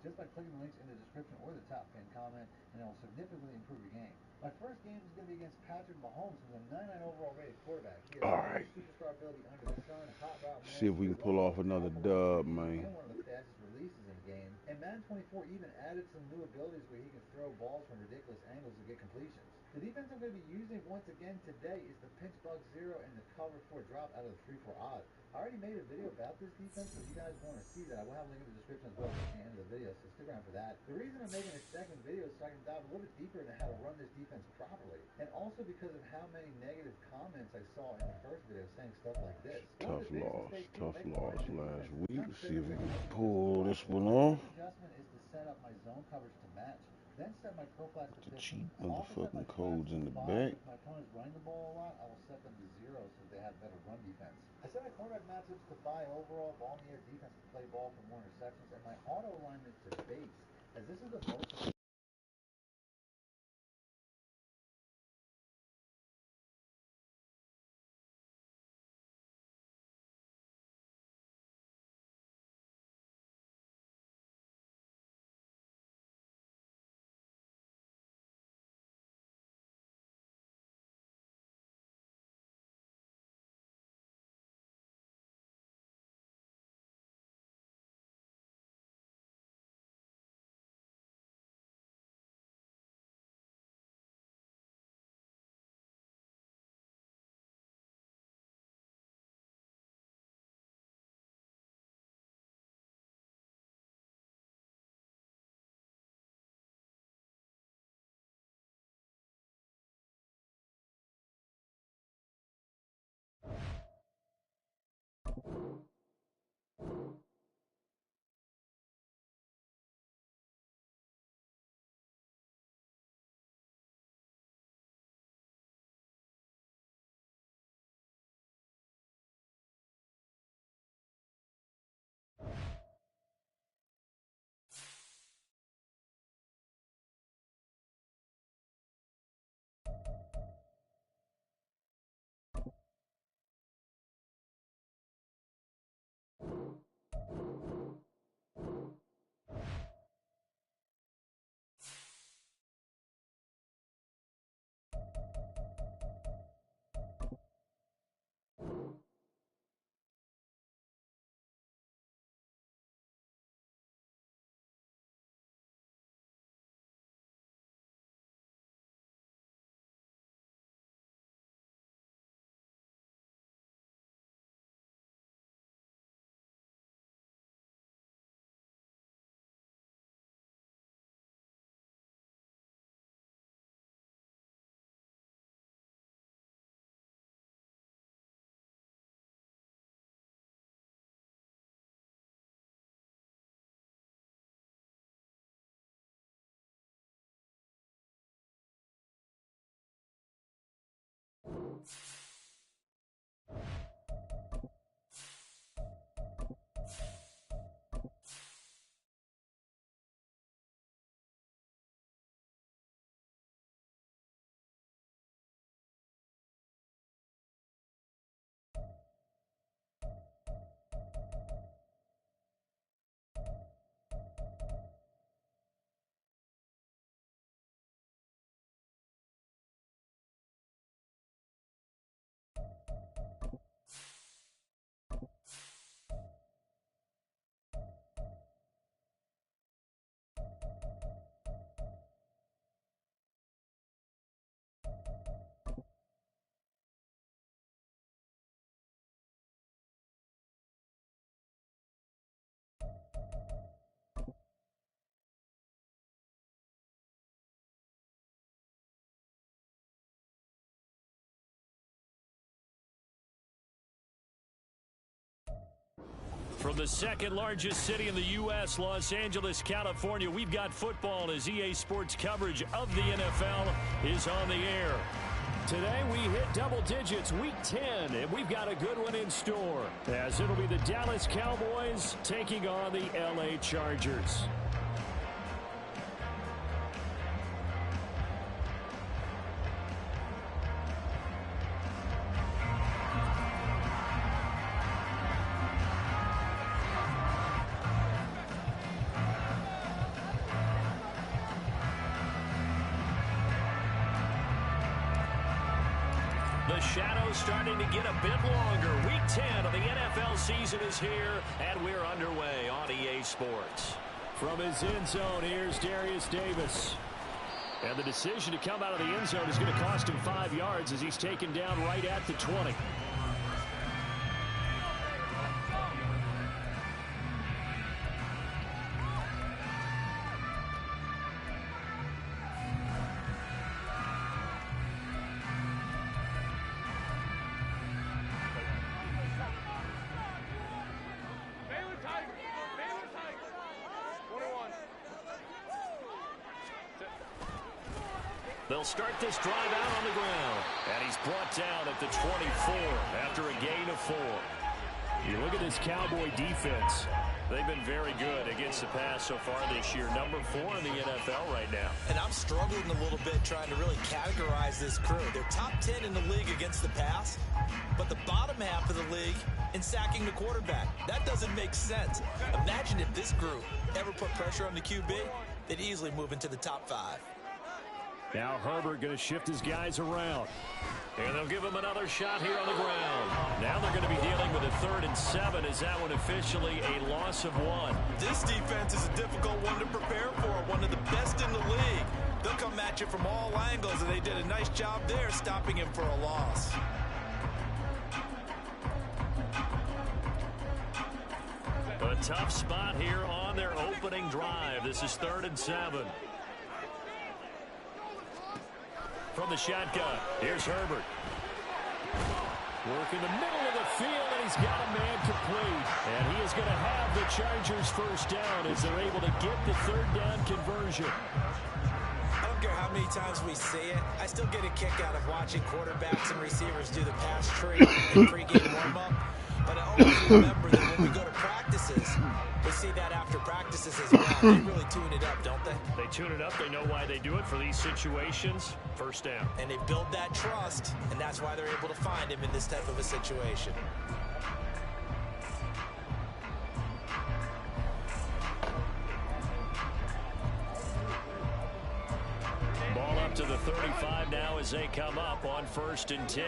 just by clicking the links in the description or the top pinned comment, and it will significantly improve your game. My first game is going to be against Patrick Mahomes, who's a 99 overall rated quarterback. He has All every right. superstar ability under the sun, hot route See if we can man, pull off another dub, man. and one of the fastest releases in the game. And Madden 24 even added some new abilities where he can throw balls from ridiculous angles to get completions. The defense I'm going to be using once again today is the pinch bug 0 and the cover 4 drop out of the 3-4 odd. I already made a video about this defense, so if you guys want to see that, I will have a link in the description as well at the end of the video, so stick around for that. The reason I'm making a second video is so I can dive a little bit deeper into how to run this defense properly, and also because of how many negative comments I saw in the first video saying stuff like this. Tough loss last week. See if we can pull this one off. Adjustment is to set up my zone coverage to match. Then set my pro flats to The 50. cheap Also set my motherfucking flats codes to in the 5. back. If my opponent's running the ball a lot, I will set them to 0 so they have better run defense. I set my cornerback matchups to buy overall, ball in the air defense to play ball for more interceptions, and my auto alignment to base, as this is the most From the second largest city in the U.S., Los Angeles, California, we've got football as EA Sports coverage of the NFL is on the air. Today we hit double digits, week 10, and we've got a good one in store, as it'll be the Dallas Cowboys taking on the L.A. Chargers. shadows starting to get a bit longer. Week 10 of the NFL season is here, and we're underway on EA Sports. From his end zone, here's Darius Davis. And the decision to come out of the end zone is going to cost him 5 yards as he's taken down right at the 20. They'll start this drive out on the ground. And he's brought down at the 24 after a gain of 4. You look at this Cowboy defense. They've been very good against the pass so far this year. Number 4 in the NFL right now. And I'm struggling a little bit trying to really categorize this crew. They're top 10 in the league against the pass, but the bottom half of the league in sacking the quarterback. That doesn't make sense. Imagine if this group ever put pressure on the QB, they'd easily move into the top 5. Now Herbert going to shift his guys around. And they'll give him another shot here on the ground. Now they're going to be dealing with a 3rd and 7. Is that one officially a loss of 1? This defense is a difficult one to prepare for. One of the best in the league. They'll come at you from all angles, and they did a nice job there stopping him for a loss. A tough spot here on their opening drive. This is 3rd and 7. From the shotgun, here's Herbert. Work in the middle of the field, and he's got a man complete. And he is going to have the Chargers first down as they're able to get the 3rd down conversion. I don't care how many times we see it. I still get a kick out of watching quarterbacks and receivers do the pass tree in pregame warm-up. But I always remember that when we go to practices, we see that after practices as well. They really tune it up, don't they? They tune it up. They know why they do it for these situations. First down. And they build that trust, and that's why they're able to find him in this type of a situation. Ball up to the 35 now as they come up on 1st and 10.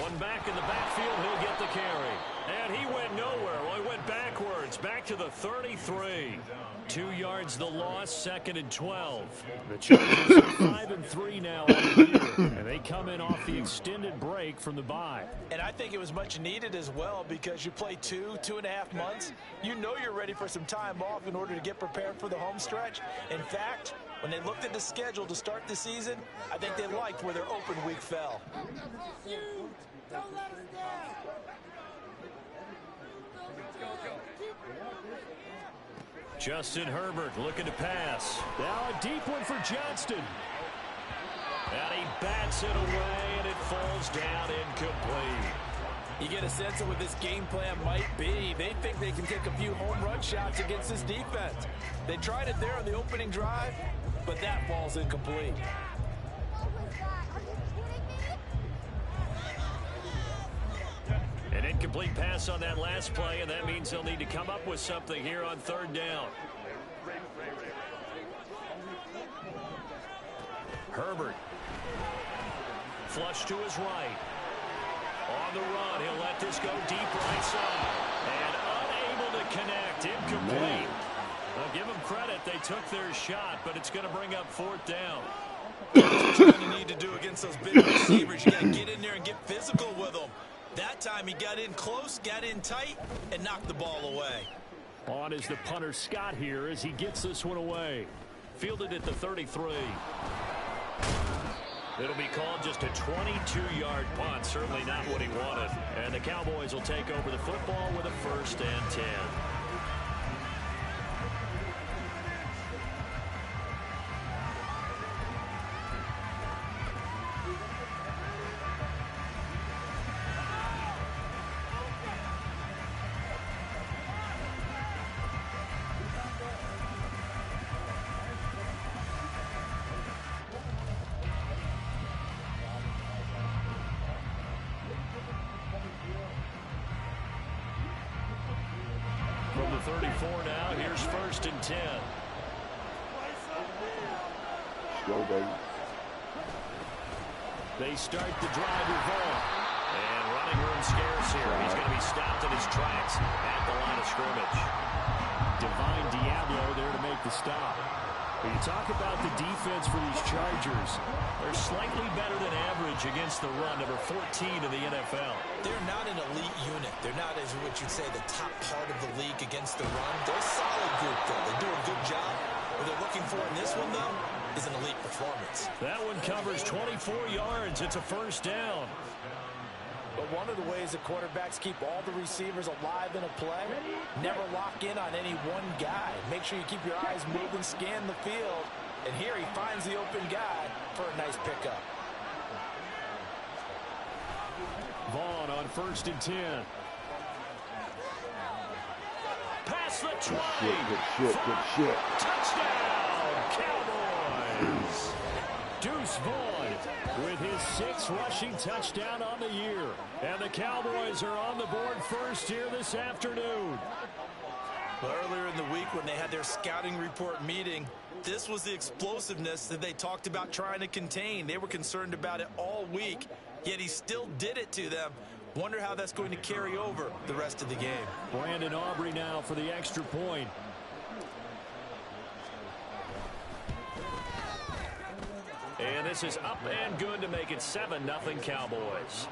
One back in the backfield, he'll get the carry. And he went nowhere. Well, he went backwards, back to the 33. 2 yards the loss, 2nd and 12. The Chargers are 5-3 now on the year, and they come in off the extended break from the bye. And I think it was much needed as well because you play 2.5 months. You know you're ready for some time off in order to get prepared for the home stretch. In fact, when they looked at the schedule to start the season, I think they liked where their open week fell. Don't let us down. Justin Herbert looking to pass. Now a deep one for Johnston. And he bats it away, and it falls down incomplete. You get a sense of what this game plan might be. They think they can take a few home run shots against this defense. They tried it there on the opening drive, but that falls incomplete. An incomplete pass on that last play, and that means they'll need to come up with something here on 3rd down. Herbert. Flush to his right. On the run, he'll let this go deep right side. And unable to connect. Incomplete. Well, give them credit. They took their shot, but it's going to bring up 4th down. That's what you're going to need to do against those big receivers. You got to get in there and get physical with them. That time he got in close, got in tight, and knocked the ball away. On is the punter Scott here as he gets this one away. Fielded at the 33. It'll be called just a 22-yard punt. Certainly not what he wanted. And the Cowboys will take over the football with a 1st and 10. From the 34 now, here's 1st and 10. Go, baby. They start the drive with Vaughn. And running room scarce here. He's going to be stopped in his tracks at the line of scrimmage. Divine Diablo there to make the stop. When you talk about the defense for these Chargers, they're slightly better than average against the run, number 14 in the NFL. They're not an elite unit. They're not, as what you'd say, the top part of the league against the run. They're a solid group, though. They do a good job. What they're looking for in this one, though, is an elite performance. That one covers 24 yards. It's a 1st down. But one of the ways that quarterbacks keep all the receivers alive in a play, never lock in on any one guy. Make sure you keep your eyes moving, scan the field. And here he finds the open guy for a nice pickup. Vaughn on 1st and 10. Past the 20. Good shit. Touchdown, Cowboys. Deuce Vaughn with his 6th rushing touchdown on the year. And the Cowboys are on the board first here this afternoon. Well, earlier in the week when they had their scouting report meeting, this was the explosiveness that they talked about trying to contain. They were concerned about it all week, yet he still did it to them. Wonder how that's going to carry over the rest of the game. Brandon Aubrey now for the extra point. And this is up and good to make it 7-0 Cowboys.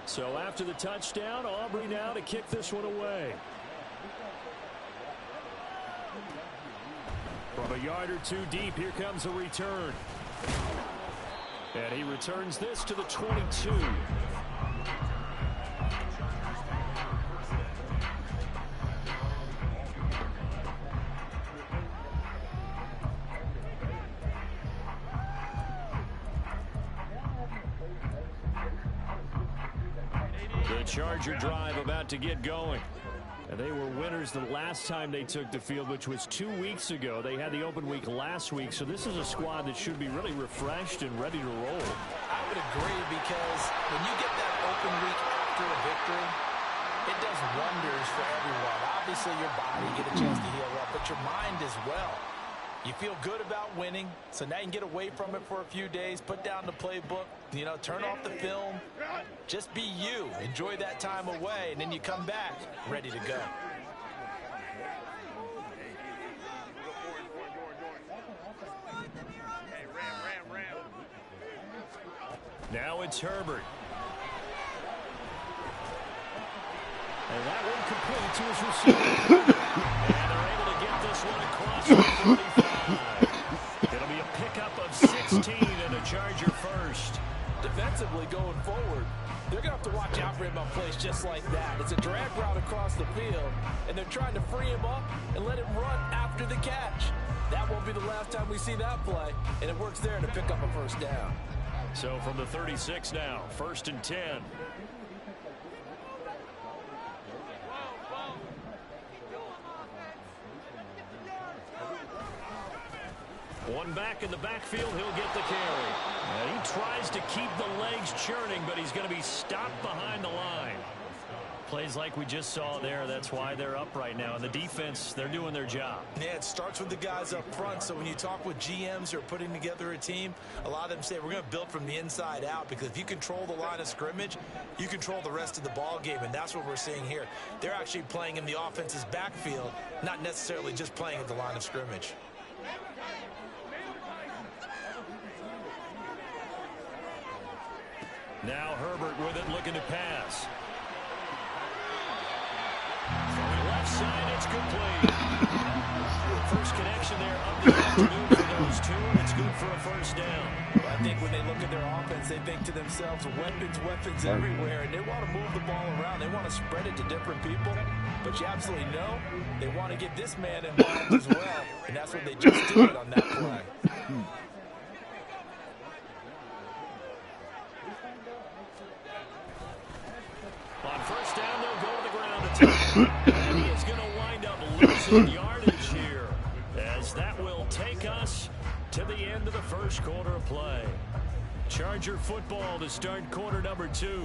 So after the touchdown, Aubrey now to kick this one away. From a yard or two deep, here comes a return. And he returns this to the 22. The Charger drive about to get going. And they were winners the last time they took the field, which was 2 weeks ago. They had the open week last week, so this is a squad that should be really refreshed and ready to roll. I would agree, because when you get that open week after a victory, it does wonders for everyone. Obviously, your body, you get a chance to heal up, but your mind as well. You feel good about winning, so now you can get away from it for a few days, put down the playbook, you know, turn off the film, just be you. Enjoy that time away, and then you come back ready to go. Now it's Herbert. And that one complete to his receiver. And they're able to get this one across the 35. It'll be a pickup of 16 and a Charger first. Defensively going forward, they're going to have to watch out for him on plays just like that. It's a drag route across the field, and they're trying to free him up and let him run after the catch. That won't be the last time we see that play, and it works there to pick up a 1st down. So from the 36 now, 1st and 10. One back in the backfield, he'll get the carry. And he tries to keep the legs churning, but he's going to be stopped behind the line. Plays like we just saw there, that's why they're up right now. And the defense, they're doing their job. Yeah, it starts with the guys up front. So when you talk with GMs who are putting together a team, a lot of them say we're going to build from the inside out, because if you control the line of scrimmage, you control the rest of the ball game, and that's what we're seeing here. They're actually playing in the offense's backfield, not necessarily just playing at the line of scrimmage. Now Herbert with it, looking to pass. From the left side, it's complete. First connection there of the afternoon for those two, and it's good for a 1st down. Well, I think when they look at their offense, they think to themselves, weapons everywhere, and they want to move the ball around. They want to spread it to different people, but you absolutely know they want to get this man involved as well, and that's what they just did on that play. On 1st down, they'll go to the ground attack. And he is going to wind up losing yardage here, as that will take us to the the end of the first quarter of play. Charger football to start quarter number 2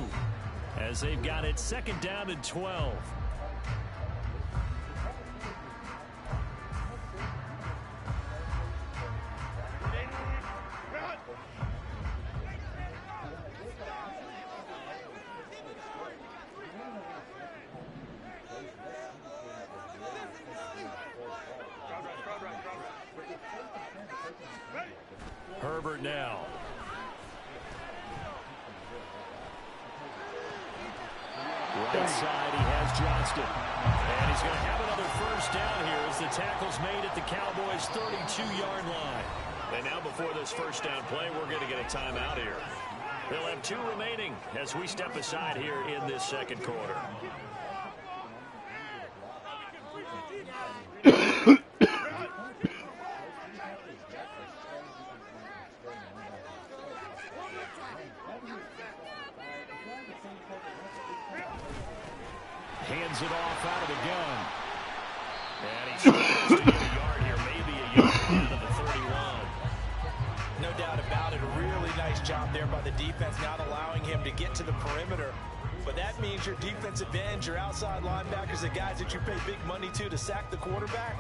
as they've got it 2nd down and 12. Herbert now. Right side, he has Johnston. And he's going to have another first down here as the tackle's made at the Cowboys' 32-yard line. And now before this first down play, we're going to get a timeout here. They'll have 2 remaining as we step aside here in this second quarter. Hands it off out of the gun. And he struggles to get a yard here, maybe a yard to the 31. No doubt about it. A really nice job there by the defense, not allowing him to get to the perimeter. But that means your defensive ends, your outside linebackers, the guys that you pay big money to sack the quarterback,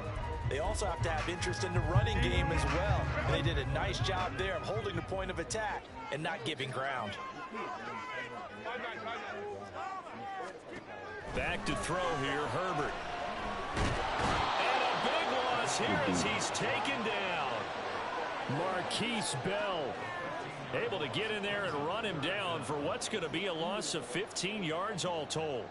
they also have to have interest in the running game as well. And they did a nice job there of holding the point of attack and not giving ground. Back to throw here, Herbert. And a big loss here as he's taken down. Marquise Bell able to get in there and run him down for what's going to be a loss of 15 yards all told.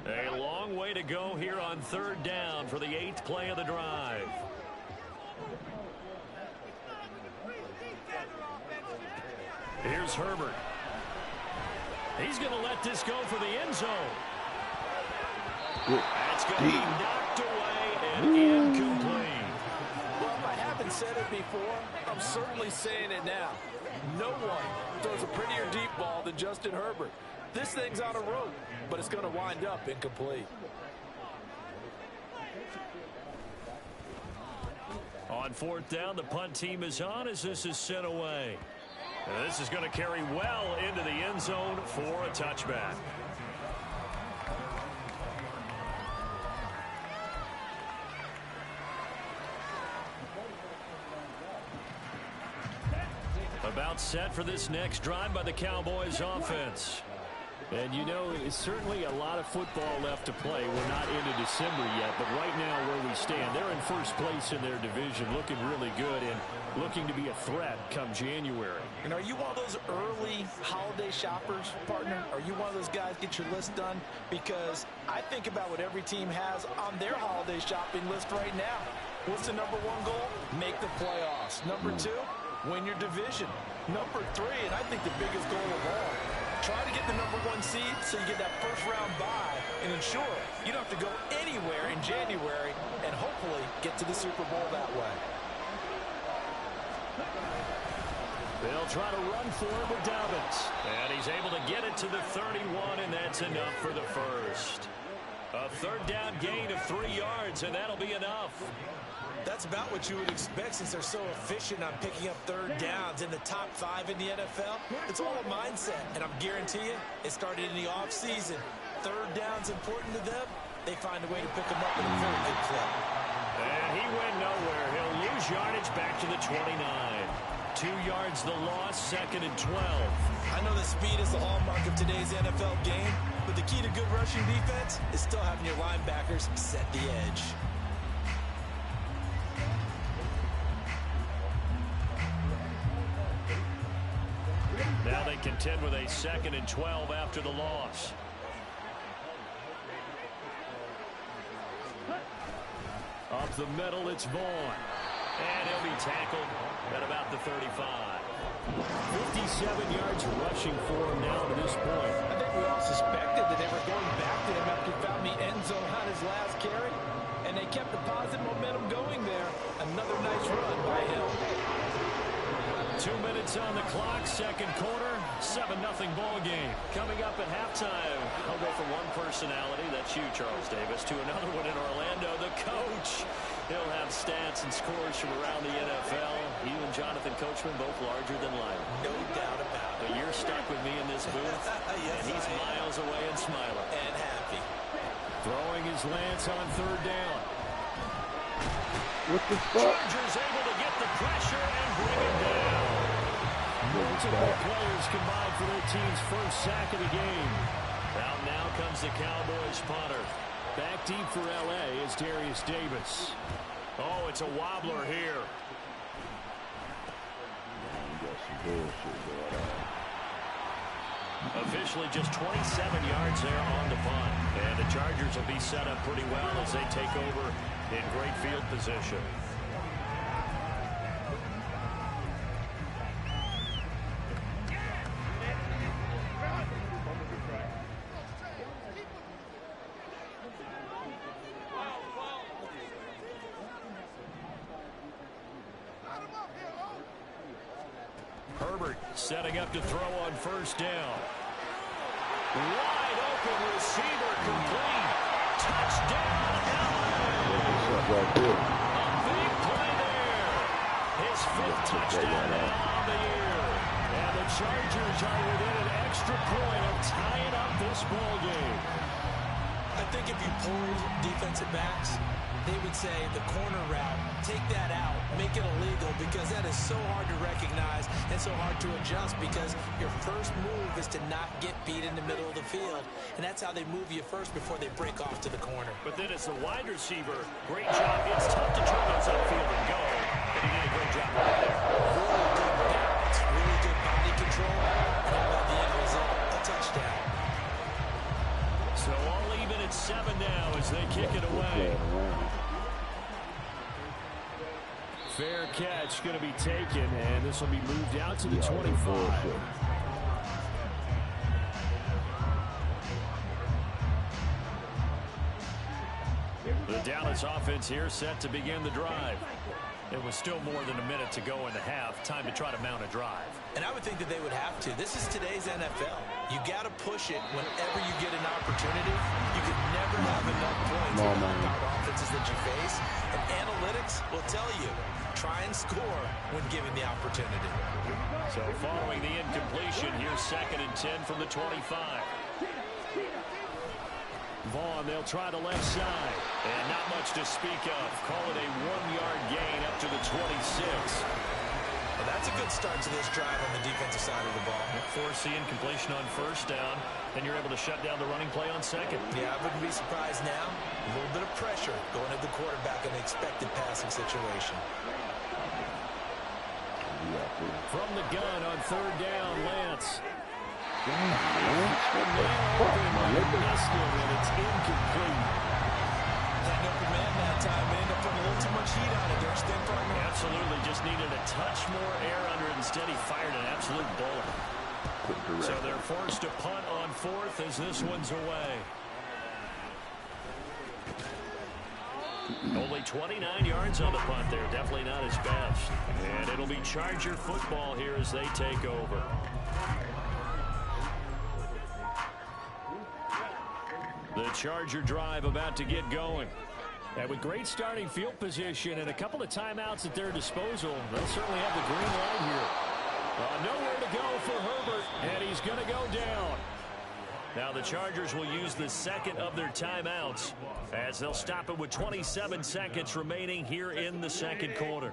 A long way to go here on 3rd down for the 8th play of the drive. Here's Herbert. He's going to let this go for the end zone. That's going to be knocked away and incomplete. Well, if I haven't said it before, I'm certainly saying it now. No one throws a prettier deep ball than Justin Herbert. This thing's on a rope, but it's going to wind up incomplete. On 4th down, the punt team is on as this is sent away. And this is going to carry well into the end zone for a touchback. About set for this next drive by the Cowboys offense. And you know, it's certainly a lot of football left to play. We're not into December yet, but right now where we stand, they're in first place in their division, looking really good and looking to be a threat come January. And are you one of those early holiday shoppers, partner? Are you one of those guys get your list done? Because I think about what every team has on their holiday shopping list right now. What's the number 1 goal? Make the playoffs. Number 2, win your division. Number 3, and I think the biggest goal of all, try to get the number 1 seed so you get that first round bye and ensure you don't have to go anywhere in January and hopefully get to the Super Bowl that way. They'll try to run for it with Dobbins. And he's able to get it to the 31, and that's enough for the first. A 3rd down gain of 3 yards, and that'll be enough. That's about what you would expect since they're so efficient on picking up 3rd downs in the top 5 in the NFL. It's all a mindset, and I'm guarantee you it started in the offseason. 3rd down's important to them. They find a way to pick them up in a very good clip. And he went nowhere. He'll lose yardage back to the 29. 2 yards the loss, 2nd and 12. I know that speed is the hallmark of today's NFL game, but the key to good rushing defense is still having your linebackers set the edge. Now they contend with a 2nd and 12 after the loss. Up the middle, it's Vaughn. And he'll be tackled at about the 35. 57 yards rushing for him now to this point. I think we all suspected that they were going back to him after he found the end zone on his last carry. And they kept the positive momentum going there. Another nice run by him. 2 minutes on the clock, second quarter, 7-0 ball game. Coming up at halftime, I'll go from one personality, that's you, Charles Davis, to another one in Orlando, the coach. He'll have stats and scores from around the NFL. You and Jonathan Coachman both larger than life. No doubt about it. But you're stuck with me in this booth, yes, and he's miles away and smiling. And happy. Throwing his lance on third down. What the fuck? Chargers able to get the pressure and bring him down. Multiple players combined for their team's first sack of the game. Now comes the Cowboys punter. Back deep for L.A. is Darius Davis. Oh, it's a wobbler here. Officially just 27 yards there on the punt. And the Chargers will be set up pretty well as they take over in great field position. Herbert setting up to throw on first down. Wide open receiver complete. Touchdown, LA. A big play there. His fifth touchdown on the year. And the Chargers are within an extra point of tying up this ball game. I think if you pulled defensive backs, they would say the corner route, take that out, make it illegal, because that is so hard to recognize and so hard to adjust, because your first move is to not get beat in the middle of the field, and that's how they move you first before they break off to the corner. But then as the wide receiver, great job. It's tough to turn those upfield and go, but he did a great job right there. Really good balance, really good body control, and how about the end result? A touchdown. So all even at 7 now as they kick it away. Fair catch going to be taken, and this will be moved out to the 25. The Dallas offense here set to begin the drive. It was still more than a minute to go in the half. Time to try to mount a drive. And I would think that they would have to. This is today's NFL. You got to push it whenever you get an opportunity. You can never have enough points with the knockout offenses that you face. And analytics will tell you, try and score when given the opportunity. So following the incompletion, here's 2nd and 10 from the 25. Vaughn, they'll try the left side. And not much to speak of. Call it a 1-yard gain up to the 26. Well, that's a good start to this drive on the defensive side of the ball. Force the incompletion on first down. Then you're able to shut down the running play on second. Yeah, I wouldn't be surprised now. A little bit of pressure going at the quarterback in an expected passing situation. From the gun on third down, Lance. Missed him, and it's incomplete. That open man that time ended up putting a little too much heat on it, don't you think, partner? Absolutely, just needed a touch more air under it. Instead, he fired an absolute bullet. So they're forced to punt on fourth as this one's away. Only 29 yards on the punt there. Definitely not his best. And it'll be Charger football here as they take over. The Charger drive about to get going. And with great starting field position and a couple of timeouts at their disposal, they'll certainly have the green light here. Nowhere to go for Herbert, and he's going to go down. Now the Chargers will use the second of their timeouts as they'll stop it with 27 seconds remaining here in the second quarter.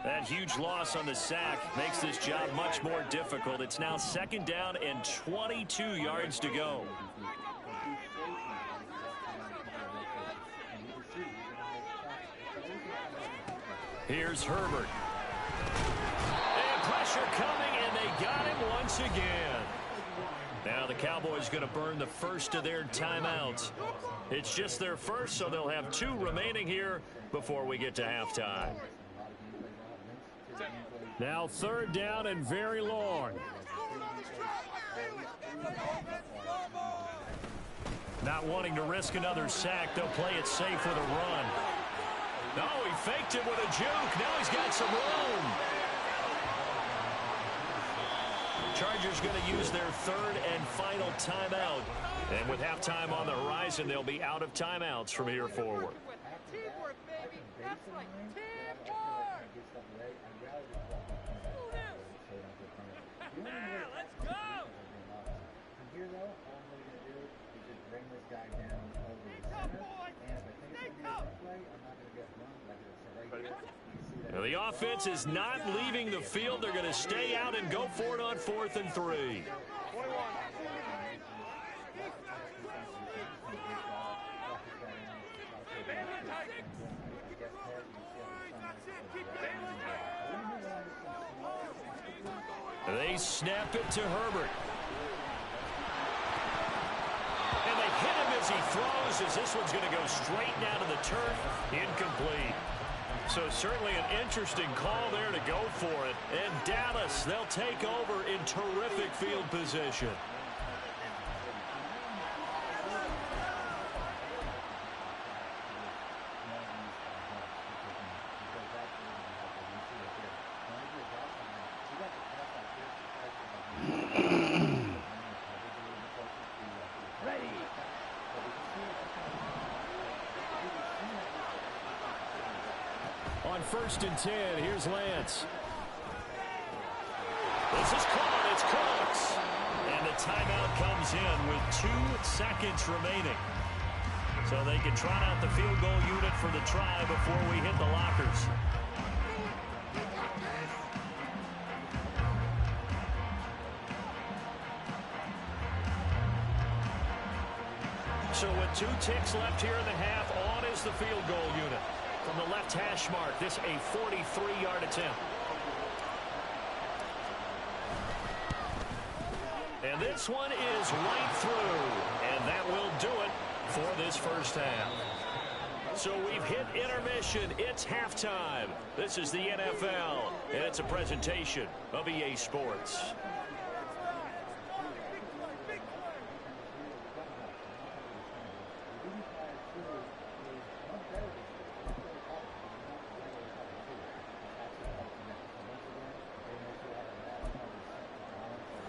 That huge loss on the sack makes this job much more difficult. It's now 2nd down and 22 yards to go. Here's Herbert. And pressure coming, and they got him once again. Now the Cowboys going to burn the first of their timeouts. It's just their first, so they'll have 2 remaining here before we get to halftime. Now 3rd down and very long. Not wanting to risk another sack, they'll play it safe with a run. No, he faked it with a juke. Now he's got some room. Chargers going to use their third and final timeout. And with halftime on the horizon, they'll be out of timeouts from here forward. Teamwork, baby. That's right. Teamwork. Let's go. Here, though, all I'm going to do is just bring this guy down over the center. And if I think it's going to be a play, I'm not going to get run like it's right here. Now the offense is not leaving the field. They're going to stay out and go for it on 4th and 3. They snap it to Herbert. And they hit him as he throws, as this one's going to go straight down to the turf. Incomplete. So certainly an interesting call there to go for it. And Dallas, they'll take over in terrific field position. On 1st and 10, here's Lance. This is caught. It's Cooks. And the timeout comes in with 2 seconds remaining. So they can trot out the field goal unit for the try before we hit the lockers. So with 2 ticks left here in the half, on is the field goal unit. From the left hash mark, this a 43-yard attempt. And this one is right through. And that will do it for this first half. So we've hit intermission. It's halftime. This is the NFL, and it's a presentation of EA Sports.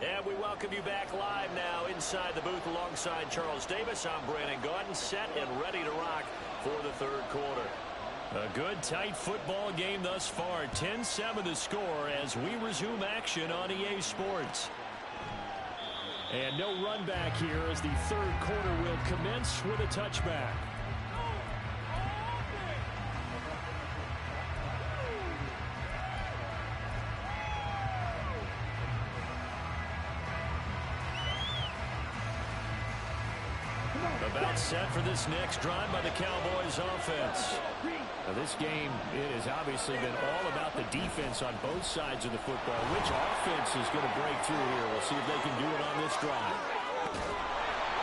And we welcome you back live now inside the booth alongside Charles Davis. I'm Brandon Gaudin, set and ready to rock for the third quarter. A good, tight football game thus far. 10-7 the score as we resume action on EA Sports. And no run back here as the third quarter will commence with a touchback. About set for this next drive by the Cowboys offense. Now this game, it has obviously been all about the defense on both sides of the football. Which offense is going to break through here? We'll see if they can do it on this drive.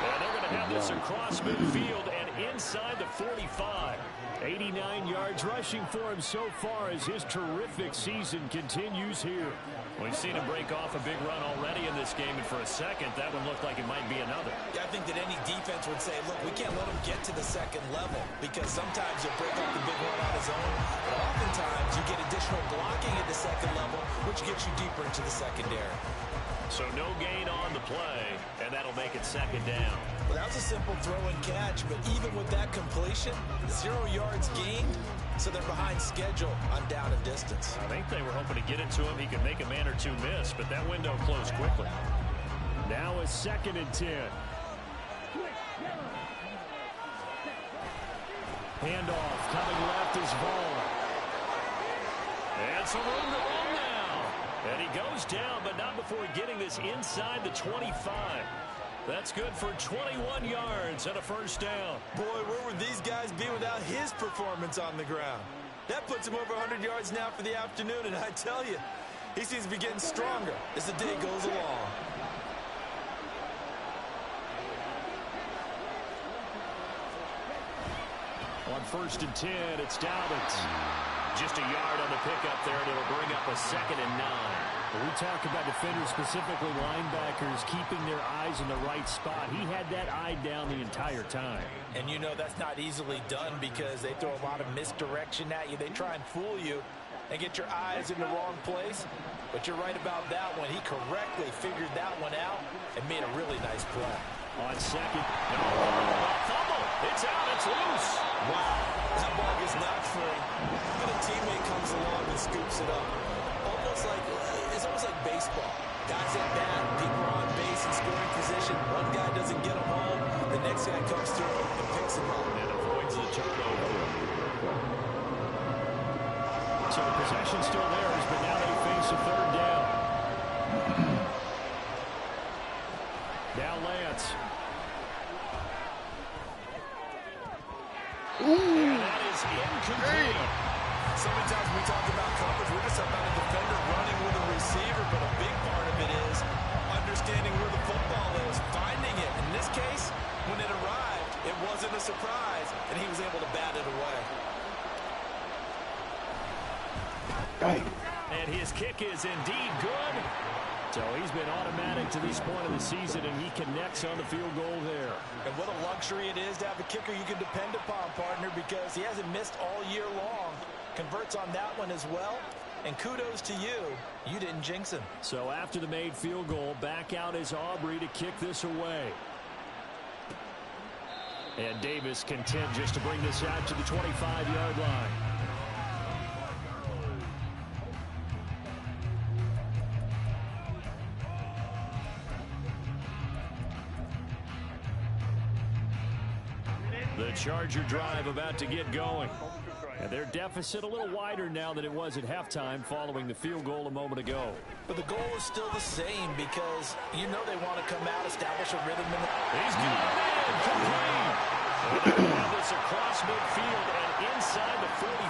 And they're going to have this across midfield and inside the 45. 89 yards rushing for him so far as his terrific season continues here. We've seen him break off a big run already in this game, and for a second, that one looked like it might be another. Yeah, I think that any defense would say, look, we can't let him get to the second level because sometimes he'll break off the big run on his own, but oftentimes you get additional blocking at the second level, which gets you deeper into the secondary. So no gain on the play, and that'll make it second down. Well, that was a simple throw and catch, but even with that completion, 0 yards gained, so they're behind schedule on down and distance. I think they were hoping to get it to him. He could make a man or two miss, but that window closed quickly. Now a 2nd and 10. Handoff coming left is Vaughn. And some room to run now. And he goes down, but not before getting this inside the 25. That's good for 21 yards and a first down. Boy, where would these guys be without his performance on the ground? That puts him over 100 yards now for the afternoon, and I tell you, he seems to be getting stronger as the day goes along. On 1st and 10, it's Dobbins. Just a yard on the pickup there, and it'll bring up a 2nd and 9. When we talk about defenders, specifically linebackers, keeping their eyes in the right spot. He had that eye down the entire time. And you know that's not easily done because they throw a lot of misdirection at you. They try and fool you. and get your eyes in the wrong place. But you're right about that one. He correctly figured that one out and made a really nice play. On second. No. Fumble. It's out. It's loose. Wow. That ball gets knocked free. And a teammate comes along and scoops it up. It's almost like baseball. Guys at bat, people are on base in scoring position. One guy doesn't get him home. The next guy comes through and picks him up. And avoids the turnover. So the possession's still theirs, but now they face a third down. Now Lance. And that is incomplete. So many times we talk about coverage, we're just about a defender running with a receiver, but a big part of it is understanding where the football is, finding it. In this case, when it arrived, it wasn't a surprise, and he was able to bat it away. And his kick is indeed good. So he's been automatic to this point of the season, and he connects on the field goal there. And what a luxury it is to have a kicker you can depend upon, partner, because he hasn't missed all year long. Converts on that one as well. And kudos to you. You didn't jinx him. So after the made field goal, back out is Aubrey to kick this away. And Davis content just to bring this out to the 25-yard line. The Charger drive about to get going. And their deficit a little wider now than it was at halftime following the field goal a moment ago. But the goal is still the same because you know they want to come out, establish a rhythm. He's got it in, complete. And have this across midfield and inside the 45.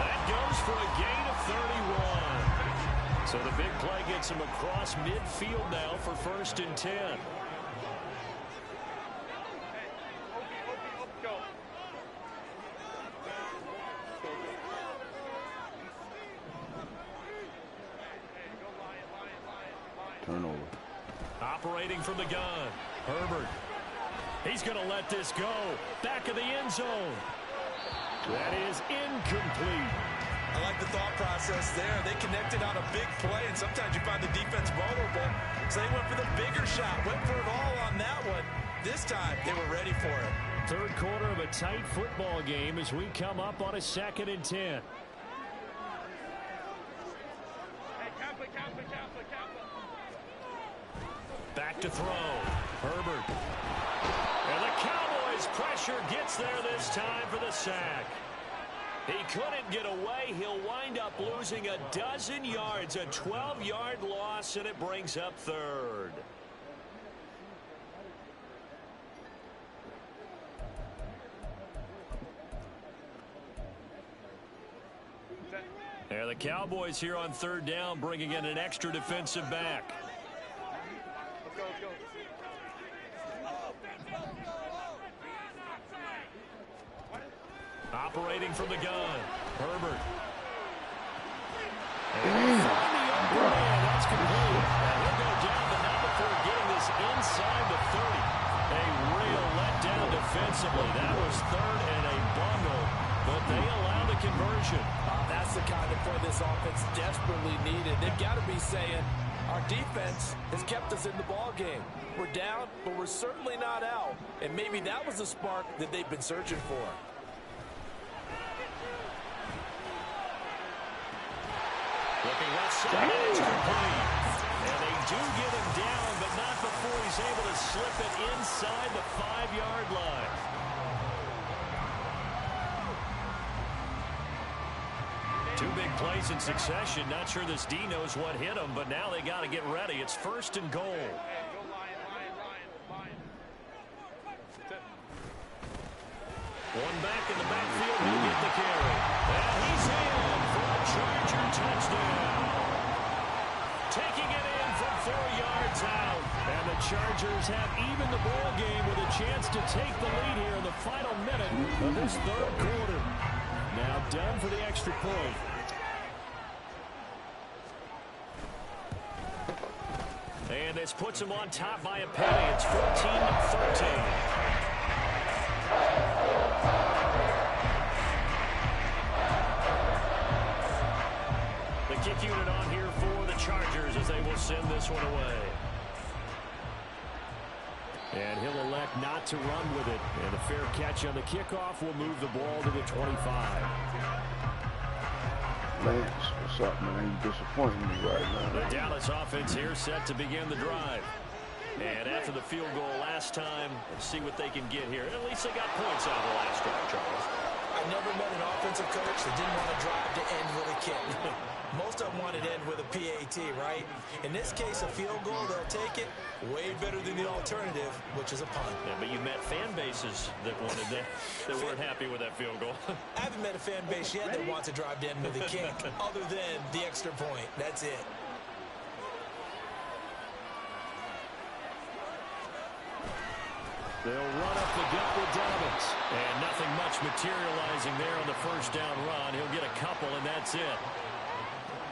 That goes for a gain of 31. So the big play gets him across midfield now for 1st and 10. Turnover. Operating from the gun, Herbert. He's going to let this go. Back of the end zone. That is incomplete. I like the thought process there. They connected on a big play, and sometimes you find the defense vulnerable. So they went for the bigger shot, went for it all on that one. This time, they were ready for it. Third quarter of a tight football game as we come up on a 2nd and 10. Back to throw. Herbert. And the Cowboys pressure gets there this time for the sack. He couldn't get away. He'll wind up losing a dozen yards, a 12-yard loss, and it brings up 3rd. There the Cowboys here on 3rd down, bringing in an extra defensive back. Operating from the gun, Herbert. And that's complete. And he'll go down, but not before getting this inside the 30. A real letdown defensively. That was 3rd and a bundle, but they allow the conversion. That's the kind of play this offense desperately needed. They've got to be saying, our defense has kept us in the ball game. We're down, but we're certainly not out. And maybe that was the spark that they've been searching for. Looking left side, it's complete. And they do get him down, but not before he's able to slip it inside the 5-yard line. Two big plays in succession. Not sure this D knows what hit him, but now they got to get ready. It's 1st and goal. One back in the backfield. He'll get the carry. And he's in for a Charger touchdown. Taking it in from 4 yards out. And the Chargers have even the ball game with a chance to take the lead here in the final minute of this 3rd quarter. Now done for the extra point. And this puts them on top by a penny. It's 14-13. kick unit on here for the Chargers as they will send this one away. And he'll elect not to run with it. And a fair catch on the kickoff will move the ball to the 25. Lance, what's up, man? You disappointing me right now. The Dallas offense here set to begin the drive. And after the field goal last time, let's see what they can get here. At least they got points out of the last drive, Charles. I never met an offensive coach that didn't want to drive to end with a kick. Most of them want it to end with a PAT, right? In this case, a field goal, they'll take it. Way better than the alternative, which is a punt. Yeah, but you met fan bases that wanted that weren't happy with that field goal. I haven't met a fan base yet that wants to drive to end with a kick, other than the extra point. That's it. They'll run up the gut with Dobbins. And nothing much materializing there on the first down run. He'll get a couple, and that's it.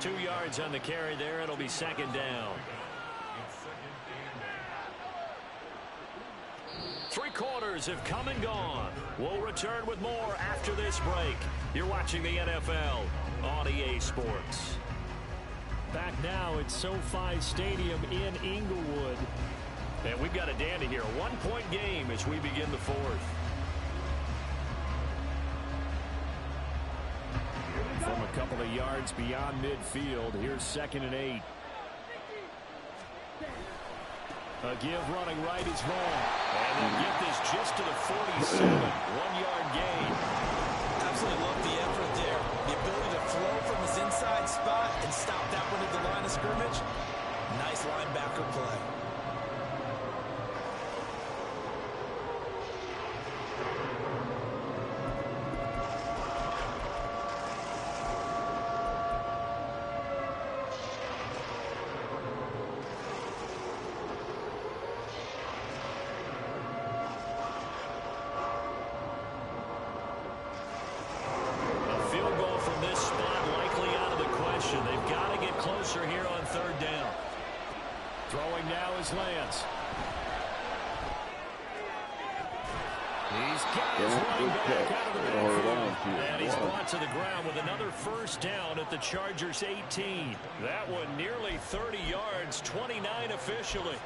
2 yards on the carry there. It'll be second down. 3 quarters have come and gone. We'll return with more after this break. You're watching the NFL on EA Sports. Back now at SoFi Stadium in Inglewood. And we've got a dandy here. A 1-point game as we begin the fourth. From a couple of yards beyond midfield, here's 2nd and 8. A give running right is Vaughn. And they'll get this just to the 47. 1-yard gain. Absolutely love the effort there. The ability to flow from his inside spot and stop that one at the line of scrimmage. Nice linebacker play. Here on 3rd down. Throwing now is Lance. He's got his running back out of the backfield. And he's brought to the ground with another first down at the Chargers 18. That one nearly 30 yards, 29 officially.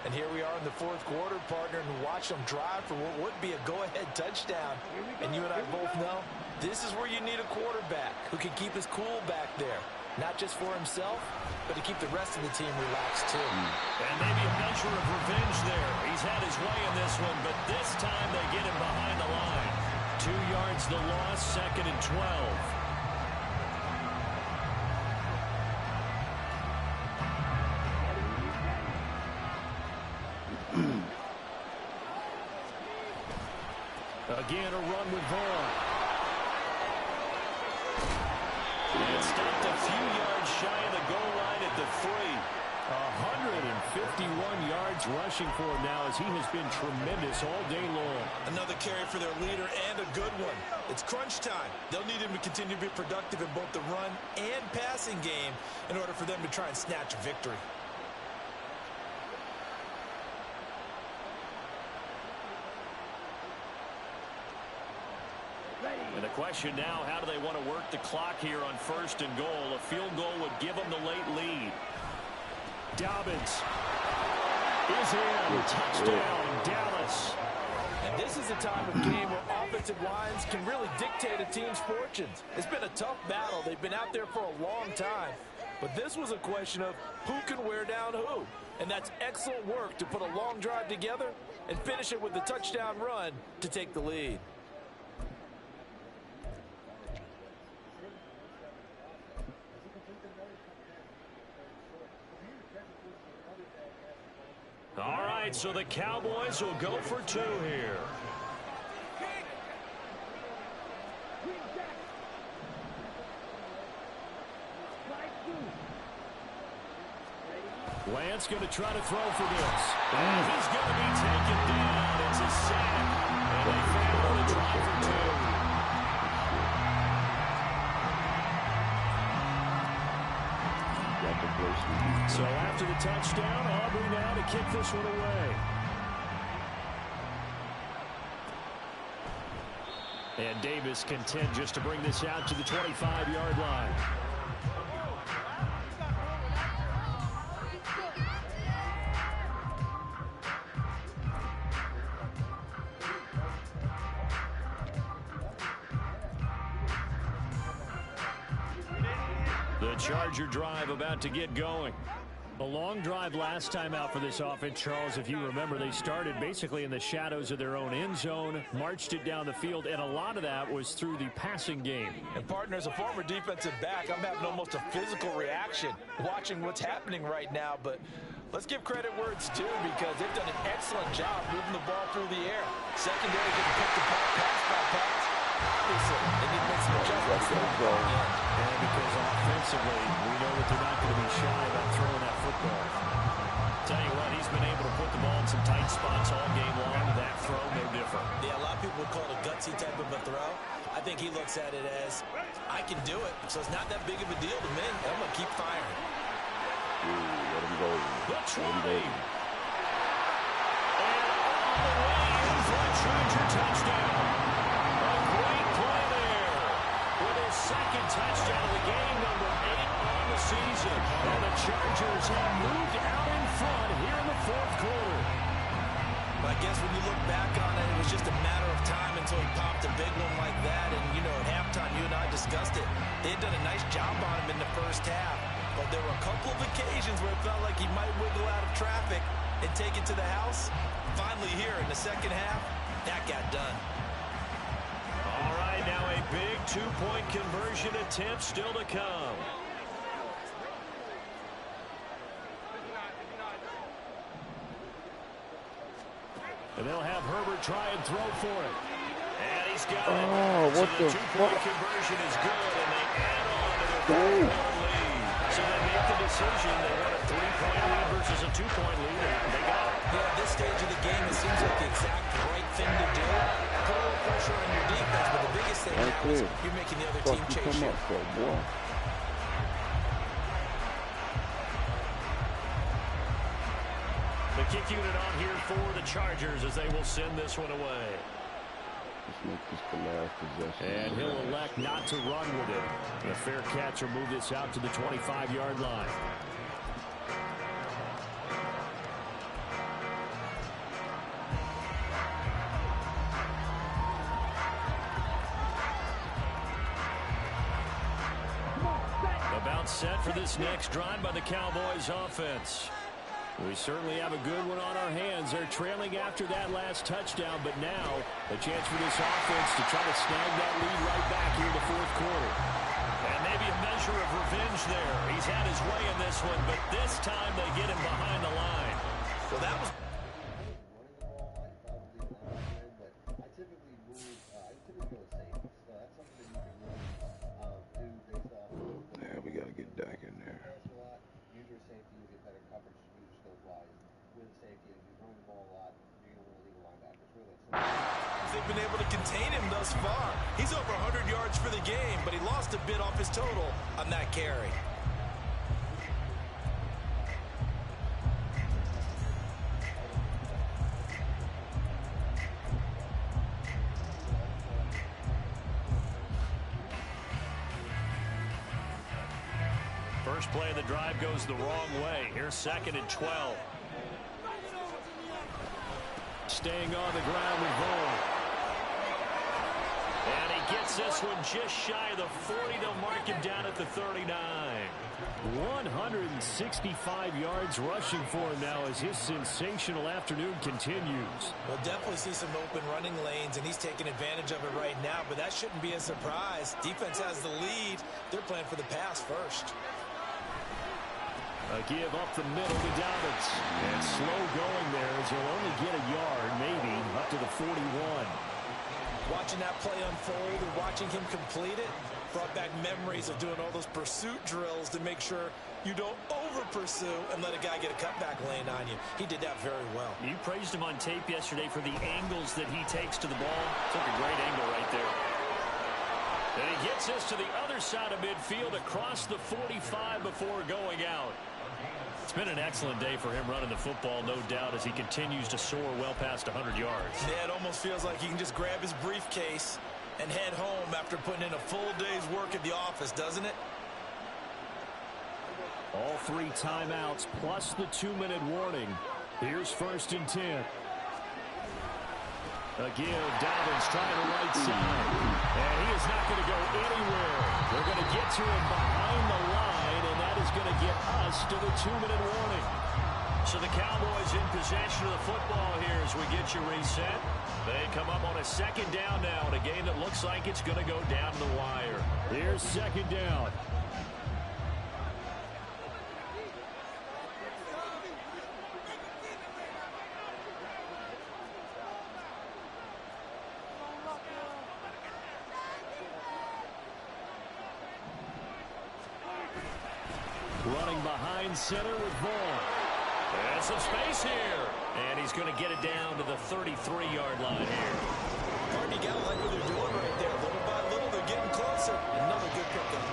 And here we are in the 4th quarter, partner, and watch them drive for what would be a go-ahead touchdown. And you and I both know this is where you need a quarterback who can keep his cool back there. Not just for himself, but to keep the rest of the team relaxed, too. And maybe a measure of revenge there. He's had his way in this one, but this time they get him behind the line. 2 yards the loss, 2nd and 12. Again, a run with Vaughn. And stopped a few yards shy of the goal line at the 3. 151 yards rushing for him now as he has been tremendous all day long. Another carry for their leader and a good one. It's crunch time. They'll need him to continue to be productive in both the run and passing game in order for them to try and snatch a victory. And the question now, how do they want to work the clock here on 1st and goal? A field goal would give them the late lead. Dobbins is in. Touchdown, Dallas. And this is a time of game where offensive lines can really dictate a team's fortunes. It's been a tough battle. They've been out there for a long time. But this was a question of who can wear down who. And that's excellent work to put a long drive together and finish it with the touchdown run to take the lead. All right, so the Cowboys will go for 2 here. Lance going to try to throw for this. And he's going to be taken down. It's a sack. And they fail on the try for 2. So after the touchdown, Aubrey now to kick this one away. And Davis content just to bring this out to the 25-yard line. The Charger drive about to get going. A long drive last time out for this offense, Charles. If you remember, they started basically in the shadows of their own end zone, marched it down the field, and a lot of that was through the passing game. And, partner, as a former defensive back, I'm having almost a physical reaction watching what's happening right now. But let's give credit where it's due, because they've done an excellent job moving the ball through the air. Secondary getting picked apart pass by pass. Obviously, they need to make some adjustments there. And because offensively, we know that they're not going to be shy about throwing that football. Tell you what, he's been able to put the ball in some tight spots all game long. That throw, no different. Yeah, a lot of people would call it a gutsy type of a throw. I think he looks at it as, I can do it, so it's not that big of a deal to me. I'm going to keep firing. Let him go. The try. Let him go. And all the way in for a Charger touchdown. A great play there with his second touchdown of the game, number 8 on the season. And the Chargers have moved out in front here in the fourth quarter. But I guess when you look back on it, it was just a matter of time until he popped a big one like that. And, you know, at halftime, you and I discussed it. They had done a nice job on him in the first half. But there were a couple of occasions where it felt like he might wiggle out of traffic and take it to the house. Finally here in the second half, that got done. All right, now a big two-point conversion attempt still to come. And they'll have Herbert try and throw for it. And he's got it. Oh, what so the the two-point fuck? conversion is good, and they add on to their four-point lead. So they make the decision. They want a 3-point lead versus a 2-point lead, and they got it. Yeah, at this stage of the game, it seems like the exact right thing to do. Put a little pressure on your defense, but the biggest thing now is you're making the other team chase you. Boy. The kick unit on here for the Chargers as they will send this one away. Let's make this the last possession. And he'll elect not to run with it. The fair catch will move this out to the 25-yard line. About set for this next drive by the Cowboys offense. We certainly have a good one on our hands. They're trailing after that last touchdown, but now a chance for this offense to try to snag that lead right back here in the fourth quarter. And maybe a measure of revenge there. He's had his way in this one, but this time they get him behind the line. Well, that was... Yeah, we got to get Dak in there. They've been able to contain him thus far. He's over 100 yards for the game, but he lost a bit off his total on that carry. First play of the drive goes the wrong way. Here's 2nd and 12. Staying on the ground with Vaughn. And he gets this one just shy of the 40. They'll mark him down at the 39. 165 yards rushing for him now as his sensational afternoon continues. We'll definitely see some open running lanes, and he's taking advantage of it right now, but that shouldn't be a surprise. Defense has the lead. They're playing for the pass first. A give up the middle to Dobbins. And slow going there as he'll only get a yard, maybe, up to the 41. Watching that play unfold and watching him complete it brought back memories of doing all those pursuit drills to make sure you don't over-pursue and let a guy get a cutback lane on you. He did that very well. You praised him on tape yesterday for the angles that he takes to the ball. Took a great angle right there. And he gets this to the other side of midfield across the 45 before going out. It's been an excellent day for him running the football, no doubt, as he continues to soar well past 100 yards. Yeah, it almost feels like he can just grab his briefcase and head home after putting in a full day's work at the office, doesn't it? All 3 timeouts plus the 2-minute warning. Here's 1st and 10. A give, Dobbins trying the right side. And he is not going to go anywhere. They're going to get to him behind the line. is going to get us to the 2-minute warning. So the Cowboys in possession of the football here as we get you reset. They come up on a second down now in a game that looks like it's going to go down the wire. Here's second down. Running behind center with Vaughn. And some space here. And he's going to get it down to the 33-yard line here. Martin, you got to like what they're doing right there. Little by little, they're getting closer. Another good pickup.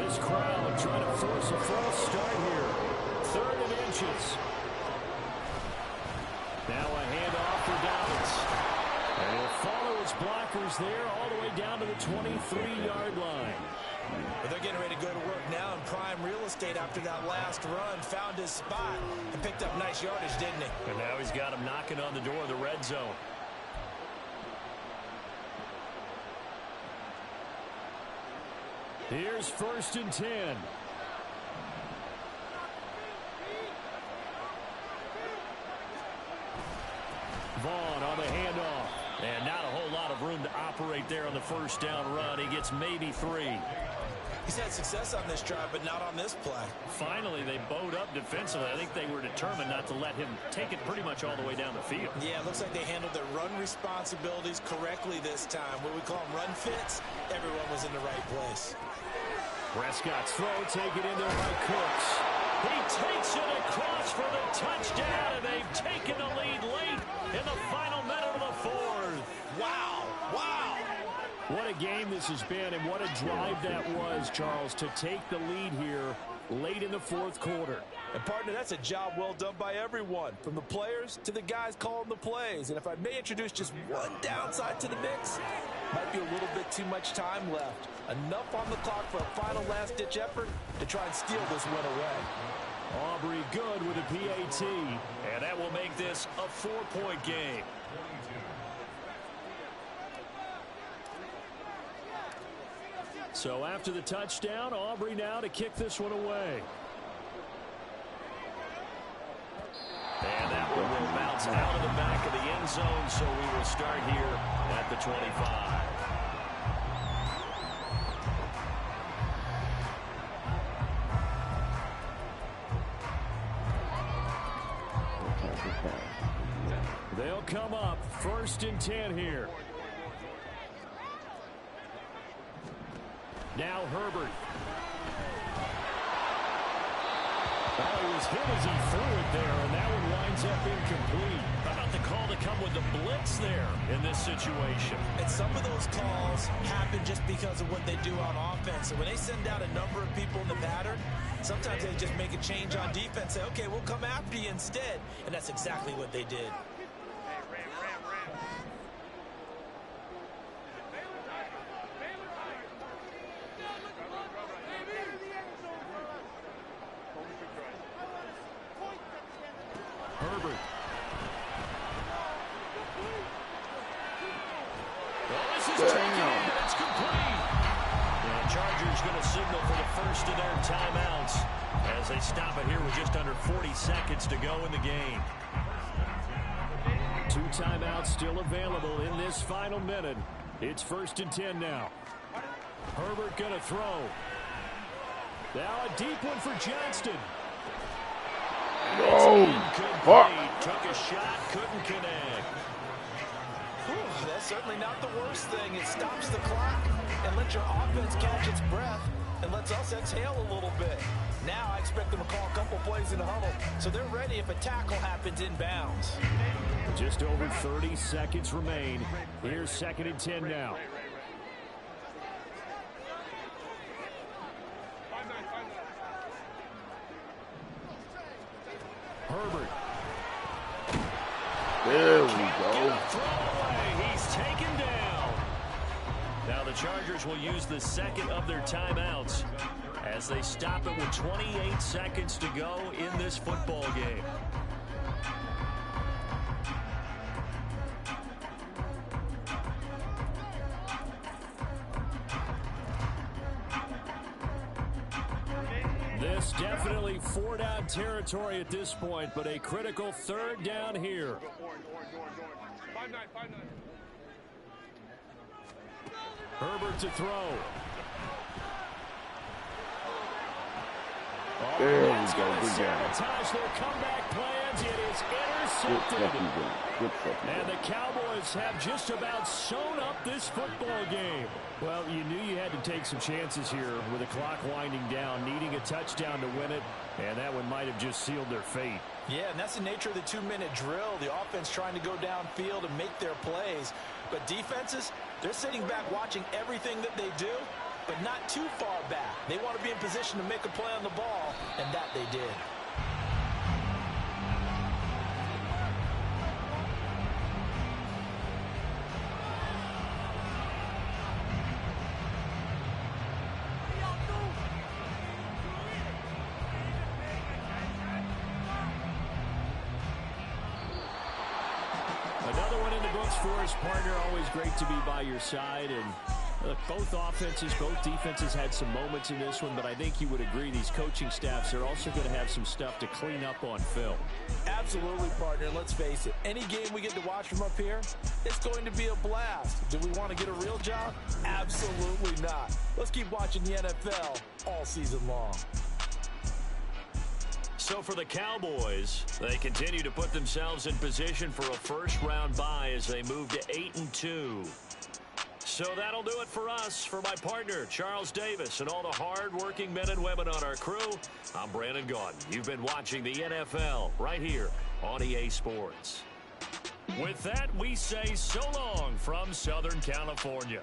This crowd trying to force a false start here. 3rd and inches. Now a handoff for Dallas. And he'll follow his blockers there all the way down to the 23-yard line. But they're getting ready to go to work now in prime real estate after that last run. Found his spot and picked up nice yardage, didn't he? And now he's got him knocking on the door of the red zone. Here's 1st and 10. Vaughn on the handoff. And not a whole lot of room to operate there on the first down run. He gets maybe 3. He's had success on this drive, but not on this play. Finally, they bowed up defensively. I think they were determined not to let him take it pretty much all the way down the field. Yeah, it looks like they handled their run responsibilities correctly this time. What we call them run fits, everyone was in the right place. Prescott's throw taken in there by Cooks. He takes it across for the touchdown, and they've taken the lead late in the final minute of the 4th. Wow, wow. What a game this has been, and what a drive that was, Charles, to take the lead here late in the 4th quarter. And, partner, that's a job well done by everyone, from the players to the guys calling the plays. And if I may introduce just one downside to the mix, might be a little bit too much time left. Enough on the clock for a final last-ditch effort to try and steal this win away. Aubrey good with a PAT, and that will make this a 4-point game. So after the touchdown, Aubrey now to kick this one away. And that one will bounce out of the back of the end zone, so we will start here at the 25. They'll come up 1st and 10 here. Now Herbert. Oh, he was hit as he threw it there, and that one winds up incomplete. How about the call to come with the blitz there in this situation? And some of those calls happen just because of what they do on offense. So when they send out a number of people in the pattern, sometimes they just make a change on defense. Say, okay, we'll come after you instead. And that's exactly what they did. Herbert. Well, this is taken in. It's complete. The Chargers going to signal for the first of their timeouts as they stop it here with just under 40 seconds to go in the game. 2 timeouts still available in this final minute. It's 1st and 10 now. Herbert going to throw. Now a deep one for Johnston. Took a shot, couldn't connect. Whew, that's certainly not the worst thing. It stops the clock and lets your offense catch its breath and lets us exhale a little bit. Now I expect them to call a couple plays in the huddle, so they're ready if a tackle happens inbounds. Just over 30 seconds remain. Here's 2nd and 10 now. Herbert. There we go. He's taken down. Now the Chargers will use the second of their timeouts as they stop it with 28 seconds to go in this football game. This definitely 4-down territory at this point, but a critical 3rd down here. 5-9. Herbert to throw. There we That's go. going to Good job. sabotage their comeback plans. It is Good intercepted. fucking game. Good fucking And game. the Cowboys have just about sewn up this football game. Well, you knew you had to take some chances here with the clock winding down, needing a touchdown to win it, and that one might have just sealed their fate. Yeah, and that's the nature of the 2-minute drill. The offense trying to go downfield and make their plays. But defenses, they're sitting back watching everything that they do, but not too far back. They want to be in position to make a play on the ball, and that they did. Another one in the books for his partner. Always great to be by your side. And look, both offenses, both defenses had some moments in this one, but I think you would agree these coaching staffs are also going to have some stuff to clean up on film. Absolutely, partner. Let's face it. Any game we get to watch from up here, it's going to be a blast. Do we want to get a real job? Absolutely not. Let's keep watching the NFL all season long. So for the Cowboys, they continue to put themselves in position for a first-round bye as they move to 8-2. So that'll do it for us. For my partner, Charles Davis, and all the hard-working men and women on our crew, I'm Brandon Gaudin. You've been watching the NFL right here on EA Sports. With that, we say so long from Southern California.